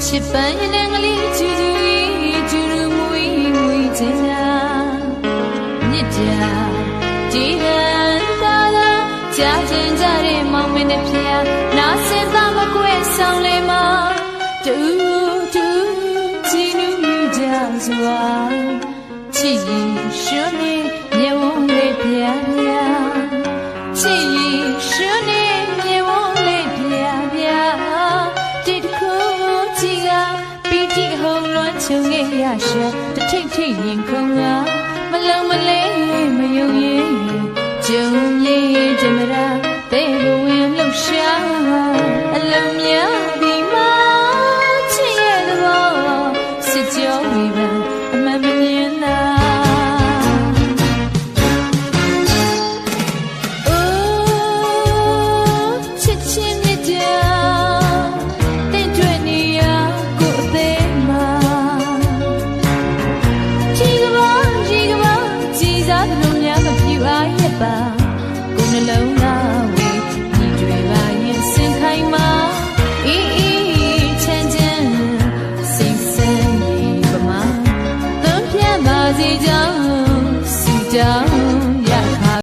ချစ်ပန်းရတဲ့ငလေးချူချူချူရူမွေမွေချင်တာမြစ်တာကြည်ရန်သာသာကြားချင်ကြတဲ့မောင်မင်းနဲ့ဖျားနာစင်သားမကွဲဆောင်လေမတူတူချီနူးမြူကြစွာချစ်ရင်ရှင်နေမြေဝုန်းလေးဖျားဖျားချစ်ရင်ရှင်နေမြေဝုန်းလေးဖျားဖျားတိတ်ခုချီကပီတိဟုံလွန်ချုံငယ်ရရှာတထိတ်ထိတ်ရင်ခုံကမလုံးမလေးမယုံရင်ကြုံရင်ကြမရာတဲ့ဘဝင်လှရှာအလုံးများဒီမှာချစ်ရဲ့သဘောစစ်ကြောဝေဖန်အမှန်မမြင်သာချစ်ချင်းမြတ်တာတဲ့တွေ့နေရကိုအသေးမှာကြီးကပါကြီးစားသလိုများမပြူအားရဲ့ပါကိုနှလုံး